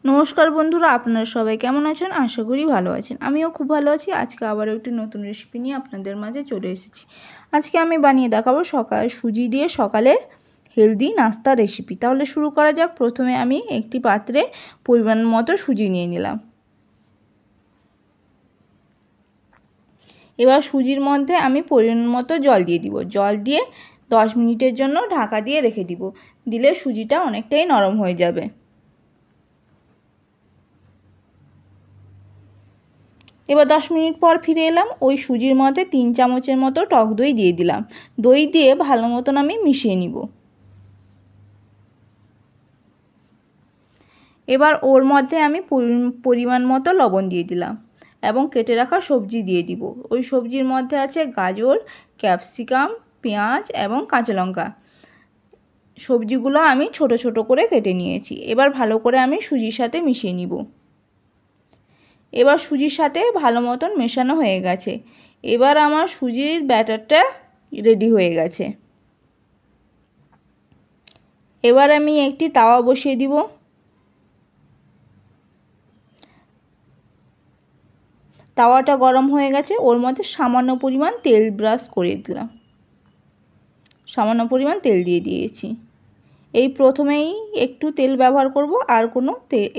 নমস্কার বন্ধুরা, আপনারা সবাই কেমন আছেন? আশা করি ভালো আছেন। আমিও খুব ভালো আছি। আজকে আবারও একটি নতুন রেসিপি নিয়ে আপনাদের মাঝে চলে এসেছি। আজকে আমি বানিয়ে দেখাবো সুজি দিয়ে সকালে হেলদি নাস্তা রেসিপি। তাহলে শুরু করা যাক। প্রথমে আমি একটি পাত্রে পরিমাণ মতো সুজি নিয়ে নিলাম। এবার সুজির মধ্যে আমি পরিমাণ মতো জল দিয়ে দিব। জল দিয়ে 10 মিনিটের জন্য ঢাকা দিয়ে রেখে দিব। দিলে সুজিটা অনেকটাই নরম হয়ে যাবে। এবার 10 মিনিট পর ফিরে এলাম। ওই সুজির মধ্যে 3 চামচের মতো টক দই দিয়ে দিলাম। দই দিয়ে ভালো মতন আমি মিশিয়ে নিব। এবার ওর মধ্যে আমি পরিমাণ মতো লবণ দিয়ে দিলাম এবং কেটে রাখা সবজি দিয়ে দিব। ওই সবজির মধ্যে আছে গাজর, ক্যাপসিকাম, পেঁয়াজ এবং কাঁচা লঙ্কা। সবজিগুলো আমি ছোট ছোট করে কেটে নিয়েছি। এবার ভালো করে আমি সুজির সাথে মিশিয়ে নিব। এবার সুজির সাথে ভালো মতন মেশানো হয়ে গেছে। এবার আমার সুজির ব্যাটারটা রেডি হয়ে গেছে। এবার আমি একটি তাওয়া বসিয়ে দিব। তাওয়াটা গরম হয়ে গেছে। ওর মধ্যে সামান্য পরিমাণ তেল ব্রাশ করে দিলাম। সামান্য পরিমাণ তেল দিয়ে দিয়েছি। এই প্রথমেই একটু তেল ব্যবহার করব, আর কোনো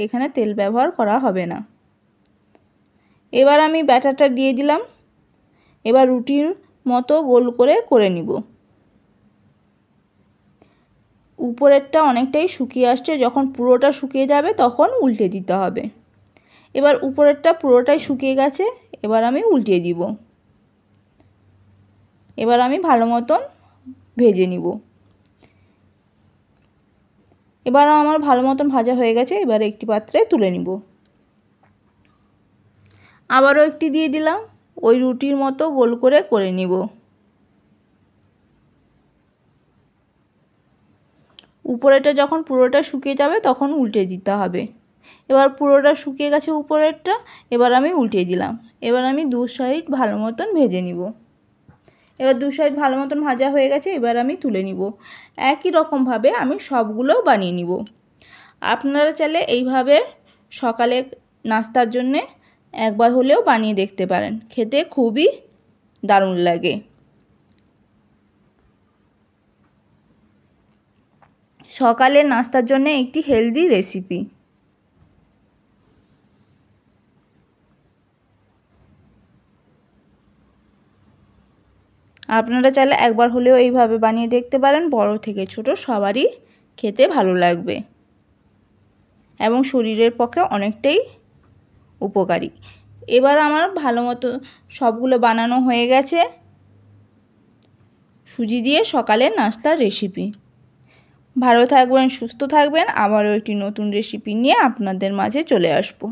এখানে তেল ব্যবহার করা হবে না। এবার আমি ব্যাটারটা দিয়ে দিলাম। এবার রুটির মতো গোল করে নিব। উপরেরটা অনেকটাই শুকিয়ে আসছে। যখন পুরোটা শুকিয়ে যাবে তখন উল্টে দিতে হবে। এবার উপরেরটা পুরোটাই শুকিয়ে গেছে। এবার আমি উল্টিয়ে দিব। এবার আমি ভালো মতন ভেজে নিব। এবার আমার ভালো মতন ভাজা হয়ে গেছে। এবার একটি পাত্রে তুলে নিব। আবারও একটি দিয়ে দিলাম। ওই রুটির মতো গোল করে নিব। উপরেরটা যখন পুরোটা শুকিয়ে যাবে তখন উল্টে দিতে হবে। এবার পুরোটা শুকিয়ে গেছে উপরেরটা। এবার আমি উল্টে দিলাম। এবার আমি দু সাইড ভালো মতন ভেজে নিব। এবার দু সাইড ভালো মতন ভাজা হয়ে গেছে। এবার আমি তুলে নিব। একই রকমভাবে আমি সবগুলো বানিয়ে নিব। আপনারা চাইলে এইভাবে সকালে নাস্তার জন্যে একবার হলেও বানিয়ে দেখতে পারেন। খেতে খুবই দারুণ লাগে। সকালের নাস্তার জন্য একটি হেলদি রেসিপি। আপনারা চাইলে একবার হলেও এইভাবে বানিয়ে দেখতে পারেন। বড় থেকে ছোট সবারই খেতে ভালো লাগবে এবং শরীরের পক্ষে অনেকটাই উপকারী। এবার আমার ভালো মতো সবগুলো বানানো হয়ে গেছে। সুজি দিয়ে সকালের নাস্তার রেসিপি। ভালো থাকবেন, সুস্থ থাকবেন। আবারও একটি নতুন রেসিপি নিয়ে আপনাদের মাঝে চলে আসবো।